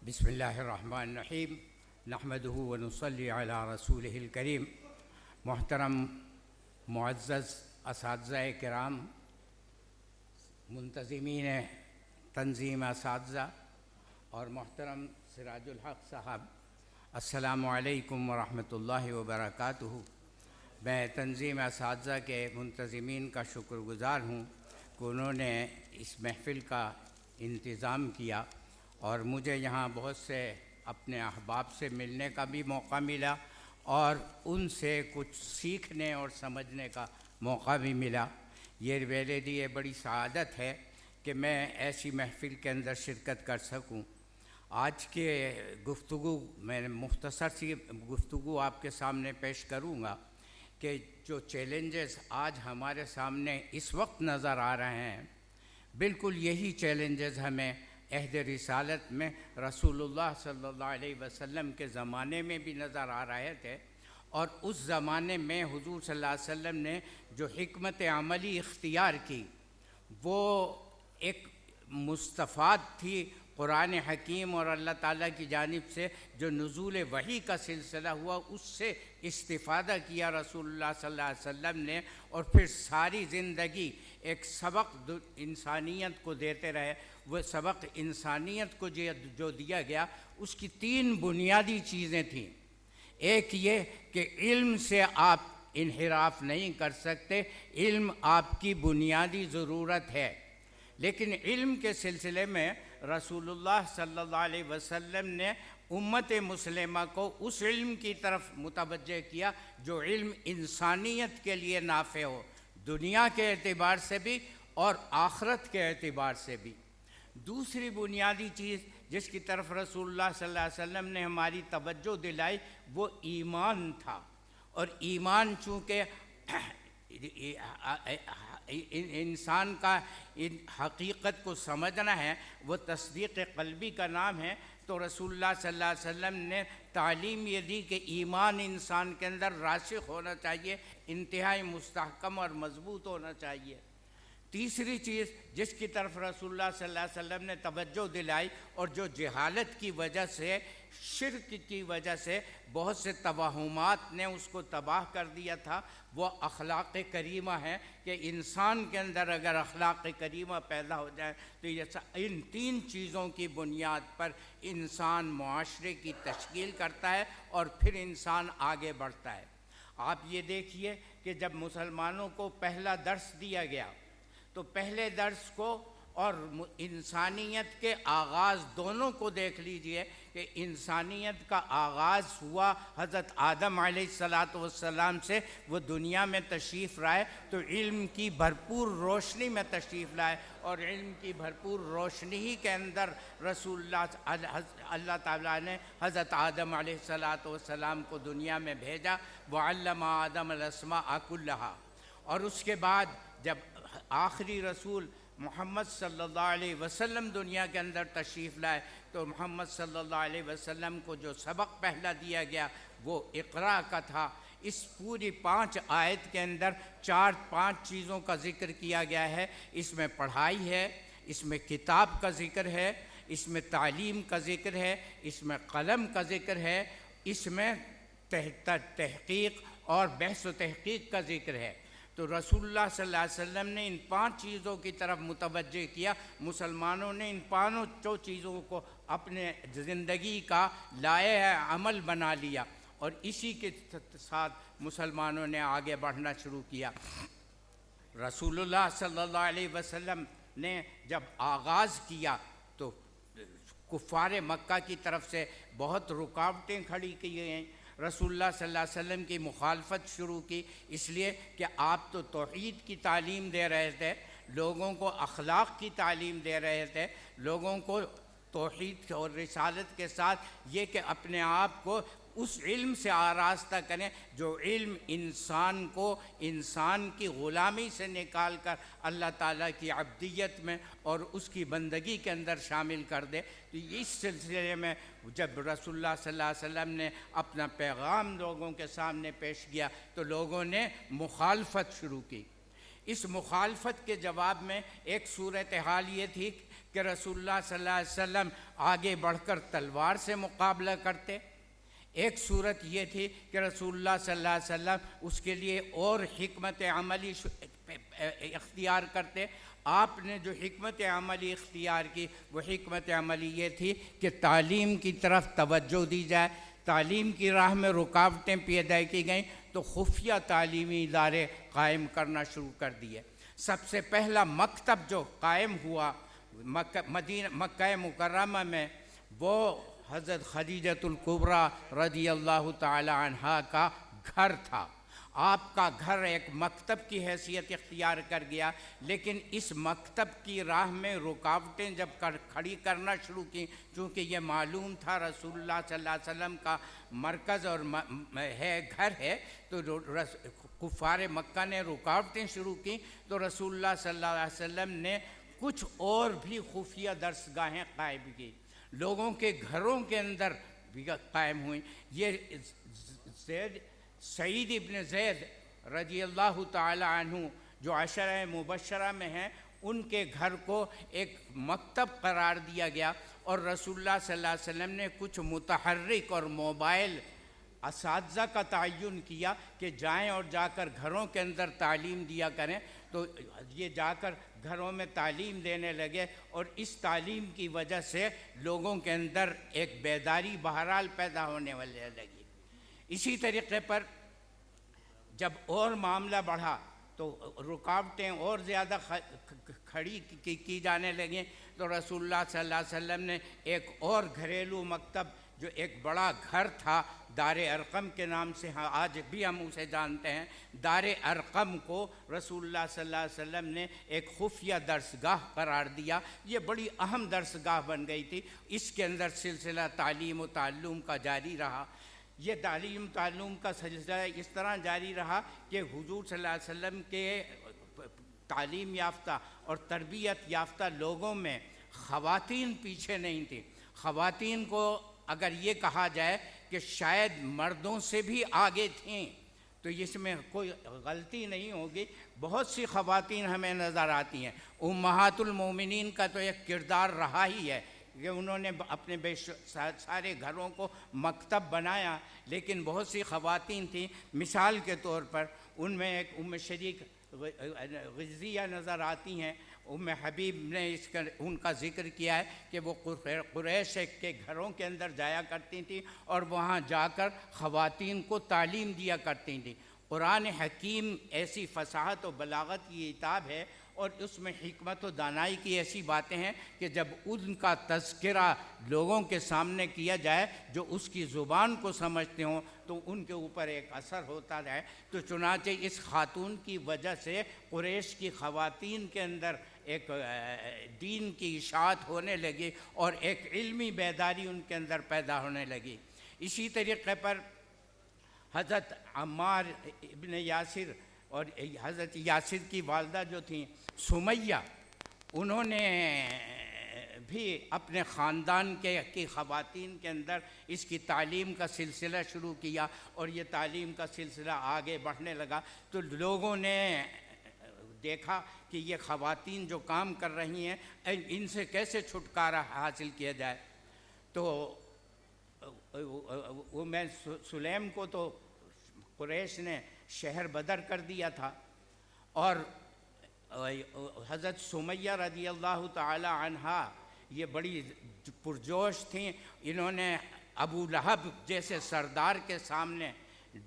بسم اللہ الرحمن الرحیم نحمدہ ونصلی علی رسولہ الکریم۔ محترم معزز اساتذہ کرام، منتظمین تنظیم اساتذہ اور محترم سراج الحق صاحب، السلام علیکم ورحمۃ اللہ وبرکاتہ۔ میں تنظیم اساتذہ کے منتظمین کا شکر گزار ہوں کہ انہوں نے اس محفل کا انتظام کیا اور مجھے یہاں بہت سے اپنے احباب سے ملنے کا بھی موقع ملا اور ان سے کچھ سیکھنے اور سمجھنے کا موقع بھی ملا۔ یہ میرے لیے بڑی سعادت ہے کہ میں ایسی محفل کے اندر شرکت کر سکوں۔ آج کے گفتگو میں مختصر سی گفتگو آپ کے سامنے پیش کروں گا کہ جو چیلنجز آج ہمارے سامنے اس وقت نظر آ رہے ہیں، بالکل یہی چیلنجز ہمیں عہد رسالت میں رسول اللہ صلی اللہ علیہ وسلم کے زمانے میں بھی نظر آ رہے تھے، اور اس زمانے میں حضور صلی اللہ علیہ وسلم نے جو حکمت عملی اختیار کی وہ ایک مستفاد تھی قرآن حکیم اور اللہ تعالیٰ کی جانب سے جو نزول وحی کا سلسلہ ہوا، اس سے استفادہ کیا رسول اللہ صلی اللہ علیہ وسلم نے، اور پھر ساری زندگی ایک سبق انسانیت کو دیتے رہے۔ وہ سبق انسانیت کو جو دیا گیا، اس کی 3 بنیادی چیزیں تھیں۔ ایک یہ کہ علم سے آپ انحراف نہیں کر سکتے، علم آپ کی بنیادی ضرورت ہے، لیکن علم کے سلسلے میں رسول اللہ صلی اللہ علیہ وسلم نے امت مسلمہ کو اس علم کی طرف متوجہ کیا جو علم انسانیت کے لیے نافع ہو، دنیا کے اعتبار سے بھی اور آخرت کے اعتبار سے بھی۔ دوسری بنیادی چیز جس کی طرف رسول اللہ صلی اللہ علیہ وسلم نے ہماری توجہ دلائی وہ ایمان تھا، اور ایمان چونکہ انسان کا ان حقیقت کو سمجھنا ہے، وہ تصدیق قلبی کا نام ہے، تو رسول اللہ صلی اللہ علیہ وسلم نے تعلیم یہ دی کہ ایمان انسان کے اندر راسخ ہونا چاہیے، انتہائی مستحکم اور مضبوط ہونا چاہیے۔ تیسری چیز جس کی طرف رسول اللہ صلی اللہ علیہ وسلم نے توجہ دلائی، اور جو جہالت کی وجہ سے، شرک کی وجہ سے بہت سے توہمات نے اس کو تباہ کر دیا تھا، وہ اخلاق کریمہ ہے کہ انسان کے اندر اگر اخلاق کریمہ پیدا ہو جائے تو یہ ان 3 چیزوں کی بنیاد پر انسان معاشرے کی تشکیل کرتا ہے اور پھر انسان آگے بڑھتا ہے۔ آپ یہ دیکھیے کہ جب مسلمانوں کو پہلا درس دیا گیا تو پہلے درس کو اور انسانیت کے آغاز دونوں کو دیکھ لیجئے کہ انسانیت کا آغاز ہوا حضرت آدم علیہ السلام سے، وہ دنیا میں تشریف لائے تو علم کی بھرپور روشنی میں تشریف لائے، اور علم کی بھرپور روشنی ہی کے اندر رسول اللہ تعالیٰ نے حضرت آدم علیہ السلام کو دنیا میں بھیجا، وَعَلَّمَ آدَمَ الْأَسْمَاءَ كُلَّهَا۔ اور اس کے بعد جب آخری رسول محمد صلی اللہ علیہ وسلم دنیا کے اندر تشریف لائے تو محمد صلی اللہ علیہ وسلم کو جو سبق پہلا دیا گیا وہ اقرا کا تھا۔ اس پوری 5 آیت کے اندر 5 چیزوں کا ذکر کیا گیا ہے۔ اس میں پڑھائی ہے، اس میں کتاب کا ذکر ہے، اس میں تعلیم کا ذکر ہے، اس میں قلم کا ذکر ہے، اس میں تحقیق اور بحث و تحقیق کا ذکر ہے۔ تو رسول اللہ صلی اللہ علیہ وسلم نے ان 5 چیزوں کی طرف متوجہ کیا، مسلمانوں نے ان 5 چیزوں کو اپنے زندگی کا لائحہ عمل بنا لیا، اور اسی کے ساتھ مسلمانوں نے آگے بڑھنا شروع کیا۔ رسول اللہ صلی اللہ علیہ وسلم نے جب آغاز کیا تو کفار مکہ کی طرف سے بہت رکاوٹیں کھڑی کی گئیں۔ رسول اللہ صلی اللہ علیہ وسلم کی مخالفت شروع کی، اس لیے کہ آپ تو توحید کی تعلیم دے رہے تھے، لوگوں کو اخلاق کی تعلیم دے رہے تھے، لوگوں کو توحید اور رسالت کے ساتھ یہ کہ اپنے آپ کو اس علم سے آراستہ کریں جو علم انسان کو انسان کی غلامی سے نکال کر اللہ تعالیٰ کی عبدیت میں اور اس کی بندگی کے اندر شامل کر دے۔ تو اس سلسلے میں جب رسول اللہ صلی اللہ علیہ وسلم نے اپنا پیغام لوگوں کے سامنے پیش کیا تو لوگوں نے مخالفت شروع کی۔ اس مخالفت کے جواب میں ایک صورتحال یہ تھی کہ رسول اللہ صلی اللہ علیہ وسلم آگے بڑھ کر تلوار سے مقابلہ کرتے، ایک صورت یہ تھی کہ رسول اللہ صلی اللہ علیہ وسلم اس کے لیے اور حکمت عملی اختیار کرتے۔ آپ نے جو حکمت عملی اختیار کی وہ حکمت عملی یہ تھی کہ تعلیم کی طرف توجہ دی جائے، تعلیم کی راہ میں رکاوٹیں پیدا کی گئیں تو خفیہ تعلیمی ادارے قائم کرنا شروع کر دیے۔ سب سے پہلا مکتب جو قائم ہوا مکہ مکرمہ میں وہ حضرت خدیجۃ الکبریٰ رضی اللہ تعالی عنہا کا گھر تھا۔ آپ کا گھر ایک مکتب کی حیثیت اختیار کر گیا، لیکن اس مکتب کی راہ میں رکاوٹیں جب کھڑی کرنا شروع کی، چونکہ یہ معلوم تھا رسول اللہ صلی اللہ علیہ وسلم کا مرکز اور گھر ہے، تو کفار مکہ نے رکاوٹیں شروع کی، تو رسول اللہ صلی اللہ علیہ وسلم نے کچھ اور بھی خفیہ درسگاہیں قائم کی، لوگوں کے گھروں کے اندر بھی قائم ہوئیں۔ یہ سعید ابن زید رضی اللہ تعالی عنہ جو عشرہ مبشرہ میں ہیں، ان کے گھر کو ایک مکتب قرار دیا گیا، اور رسول اللہ صلی اللہ علیہ وسلم نے کچھ متحرک اور موبائل اساتذہ کا تعین کیا کہ جائیں اور جا کر گھروں کے اندر تعلیم دیا کریں، تو یہ جا کر گھروں میں تعلیم دینے لگے، اور اس تعلیم کی وجہ سے لوگوں کے اندر ایک بیداری بہرحال پیدا ہونے والے لگی۔ اسی طریقے پر جب اور معاملہ بڑھا تو رکاوٹیں اور زیادہ کھڑی کی جانے لگیں، تو رسول اللہ صلی اللہ علیہ وسلم نے ایک اور گھریلو مکتب جو ایک بڑا گھر تھا دار ارقم کے نام سے آج بھی ہم اسے جانتے ہیں، دار ارقم کو رسول اللہ صلی اللہ علیہ وسلم نے ایک خفیہ درسگاہ قرار دیا۔ یہ بڑی اہم درسگاہ بن گئی تھی، اس کے اندر سلسلہ تعلیم و تعلم کا جاری رہا۔ یہ تعلیم تعلم کا سلسلہ اس طرح جاری رہا کہ حضور صلی اللہ علیہ وسلم کے تعلیم یافتہ اور تربیت یافتہ لوگوں میں خواتین پیچھے نہیں تھیں۔ خواتین کو اگر یہ کہا جائے کہ شاید مردوں سے بھی آگے تھیں تو اس میں کوئی غلطی نہیں ہوگی۔ بہت سی خواتین ہمیں نظر آتی ہیں، امہات المومنین کا تو ایک کردار رہا ہی ہے کہ انہوں نے اپنے سارے گھروں کو مکتب بنایا، لیکن بہت سی خواتین تھیں۔ مثال کے طور پر ان میں ایک ام شریک غزیہ نظر آتی ہیں۔ ام حبیب نے ان کا ذکر کیا ہے کہ وہ قریش کے گھروں کے اندر جایا کرتی تھیں اور وہاں جا کر خواتین کو تعلیم دیا کرتی تھیں۔ قرآن حکیم ایسی فصاحت و بلاغت کی کتاب ہے، اور اس میں حکمت و دانائی کی ایسی باتیں ہیں کہ جب ان کا تذکرہ لوگوں کے سامنے کیا جائے جو اس کی زبان کو سمجھتے ہوں تو ان کے اوپر ایک اثر ہوتا ہے۔ تو چنانچہ اس خاتون کی وجہ سے قریش کی خواتین کے اندر ایک دین کی اشاعت ہونے لگی اور ایک علمی بیداری ان کے اندر پیدا ہونے لگی۔ اسی طریقے پر حضرت عمار ابن یاسر اور حضرت یاسر کی والدہ جو تھیں سمیہ، انہوں نے بھی اپنے خاندان کی خواتین کے اندر اس کی تعلیم کا سلسلہ شروع کیا، اور یہ تعلیم کا سلسلہ آگے بڑھنے لگا۔ تو لوگوں نے دیکھا کہ یہ خواتین جو کام کر رہی ہیں ان سے کیسے چھٹکارا حاصل کیا جائے۔ تو میں سلیم کو تو قریش نے شہر بدر کر دیا تھا، اور حضرت سمیہ رضی اللہ تعالی عنہا یہ بڑی پرجوش تھیں۔ انہوں نے ابو لہب جیسے سردار کے سامنے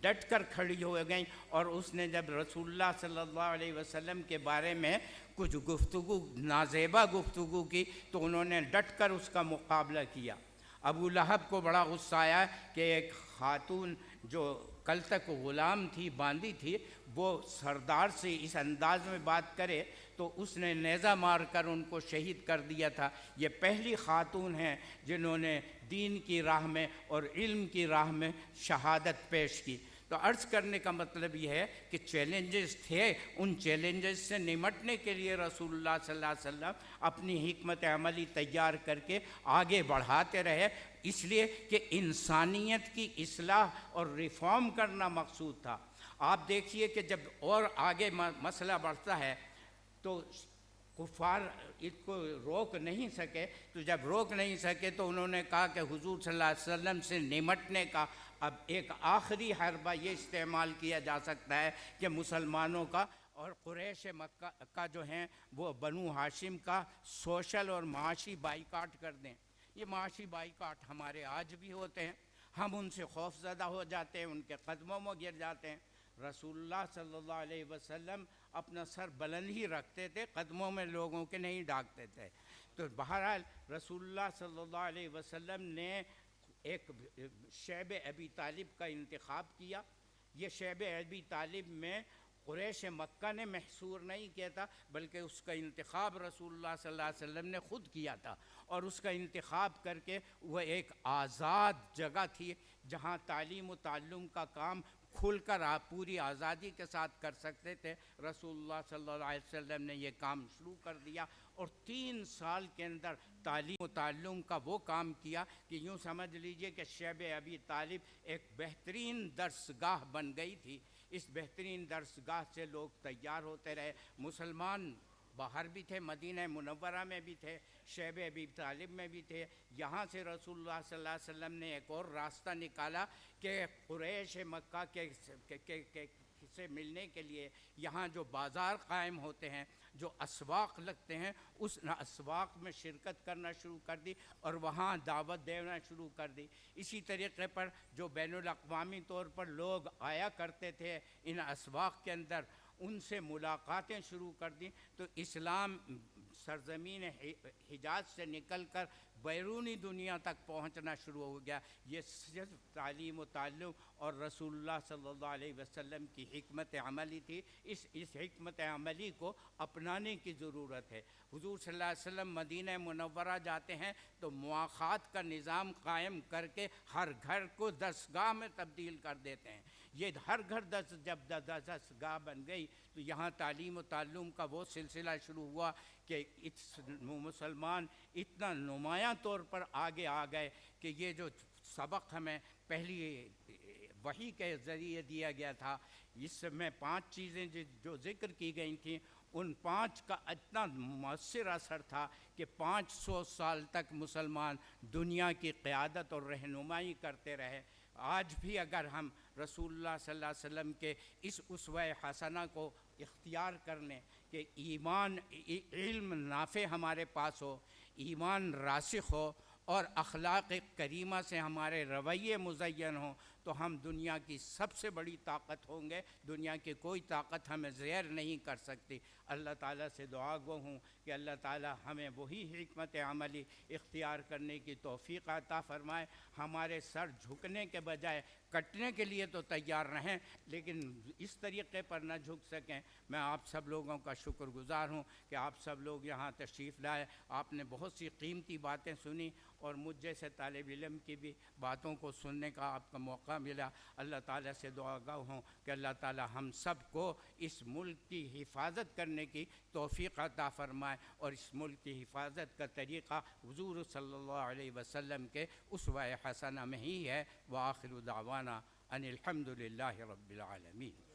ڈٹ کر کھڑی ہو گئیں، اور اس نے جب رسول اللہ صلی اللہ علیہ وسلم کے بارے میں کچھ گفتگو نازیبہ گفتگو کی تو انہوں نے ڈٹ کر اس کا مقابلہ کیا۔ ابو لہب کو بڑا غصہ آیا کہ ایک خاتون جو کل تک غلام تھی، باندھی تھی، وہ سردار سے اس انداز میں بات کرے، تو اس نے نیزہ مار کر ان کو شہید کر دیا تھا۔ یہ پہلی خاتون ہیں جنہوں نے دین کی راہ میں اور علم کی راہ میں شہادت پیش کی۔ تو عرض کرنے کا مطلب یہ ہے کہ چیلنجز تھے، ان چیلنجز سے نمٹنے کے لیے رسول اللہ صلی اللہ علیہ وسلم اپنی حکمت عملی تیار کر کے آگے بڑھاتے رہے، اس لیے کہ انسانیت کی اصلاح اور ریفارم کرنا مقصود تھا۔ آپ دیکھیے کہ جب اور آگے مسئلہ بڑھتا ہے تو کفار اس کو روک نہیں سکے، تو جب روک نہیں سکے تو انہوں نے کہا کہ حضور صلی اللہ علیہ وسلم سے نمٹنے کا اب ایک آخری حربہ یہ استعمال کیا جا سکتا ہے کہ مسلمانوں کا اور قریش مکہ کا جو ہیں وہ بنو ہاشم کا سوشل اور معاشی بائیکاٹ کر دیں۔ یہ معاشی بائیکاٹ ہمارے آج بھی ہوتے ہیں، ہم ان سے خوف زدہ ہو جاتے ہیں، ان کے قدموں میں گر جاتے ہیں۔ رسول اللہ صلی اللہ علیہ وسلم اپنا سر بلند ہی رکھتے تھے، قدموں میں لوگوں کے نہیں ڈاکتے تھے۔ تو بہرحال رسول اللہ صلی اللہ علیہ وسلم نے ایک شیب ابی طالب کا انتخاب کیا۔ یہ شیب ابی طالب میں قریش مکہ نے محصور نہیں کیا تھا، بلکہ اس کا انتخاب رسول اللہ صلی اللہ علیہ وسلم نے خود کیا تھا، اور اس کا انتخاب کر کے وہ ایک آزاد جگہ تھی جہاں تعلیم و تعلم کا کام کھل کر آپ پوری آزادی کے ساتھ کر سکتے تھے۔ رسول اللہ صلی اللہ علیہ وسلم نے یہ کام شروع کر دیا، اور 3 سال کے اندر تعلیم و تعلم کا وہ کام کیا کہ یوں سمجھ لیجئے کہ شیب ابی طالب ایک بہترین درسگاہ بن گئی تھی۔ اس بہترین درسگاہ سے لوگ تیار ہوتے رہے، مسلمان باہر بھی تھے، مدینہ منورہ میں بھی تھے، شیب ابی طالب میں بھی تھے۔ یہاں سے رسول اللہ صلی اللہ علیہ وسلم نے ایک اور راستہ نکالا کہ قریش مکہ سے ملنے کے لیے یہاں جو بازار قائم ہوتے ہیں، جو اسواق لگتے ہیں، اس اسواق میں شرکت کرنا شروع کر دی اور وہاں دعوت دینا شروع کر دی۔ اسی طریقے پر جو بین الاقوامی طور پر لوگ آیا کرتے تھے ان اسواق کے اندر، ان سے ملاقاتیں شروع کر دیں، تو اسلام سرزمین حجاز سے نکل کر بیرونی دنیا تک پہنچنا شروع ہو گیا۔ یہ صرف تعلیم و تعلم اور رسول اللہ صلی اللہ علیہ وسلم کی حکمت عملی تھی۔ اس حکمت عملی کو اپنانے کی ضرورت ہے۔ حضور صلی اللہ علیہ وسلم مدینہ منورہ جاتے ہیں تو مواخات کا نظام قائم کر کے ہر گھر کو درسگاہ میں تبدیل کر دیتے ہیں۔ یہ ہر گھر جب درسگاہ بن گئی تو یہاں تعلیم و تعلم کا وہ سلسلہ شروع ہوا کہ مسلمان اتنا نمایاں طور پر آگے آ گئے کہ یہ جو سبق ہمیں پہلی وحی کے ذریعے دیا گیا تھا، اس میں 5 چیزیں جو ذکر کی گئی تھیں، ان 5 کا اتنا مؤثر اثر تھا کہ 500 سال تک مسلمان دنیا کی قیادت اور رہنمائی کرتے رہے۔ آج بھی اگر ہم رسول اللہ صلی اللہ علیہ وسلم کے اس اسوہ حسنہ کو اختیار کر لیں کہ ایمان علم نافع ہمارے پاس ہو، ایمان راسخ ہو، اور اخلاق کریمہ سے ہمارے رویے مزین ہوں، تو ہم دنیا کی سب سے بڑی طاقت ہوں گے۔ دنیا کی کوئی طاقت ہمیں زیر نہیں کر سکتی۔ اللہ تعالیٰ سے دعا گو ہوں کہ اللہ تعالیٰ ہمیں وہی حکمت عملی اختیار کرنے کی توفیق عطا فرمائے۔ ہمارے سر جھکنے کے بجائے کٹنے کے لیے تو تیار رہیں، لیکن اس طریقے پر نہ جھک سکیں۔ میں آپ سب لوگوں کا شکر گزار ہوں کہ آپ سب لوگ یہاں تشریف لائے، آپ نے بہت سی قیمتی باتیں سنی، اور مجھ جیسے طالب علم کی بھی باتوں کو سننے کا آپ کا موقع ملا۔ اللہ تعالیٰ سے دعا گو ہوں کہ اللہ تعالیٰ ہم سب کو اس ملک کی حفاظت کرنے کی توفیق عطا فرمائے، اور اس ملک کی حفاظت کا طریقہ حضور صلی اللہ علیہ وسلم کے اسوہ حسنہ میں ہی ہے۔ وآخر دعوانا ان الحمد للہ رب العالمین۔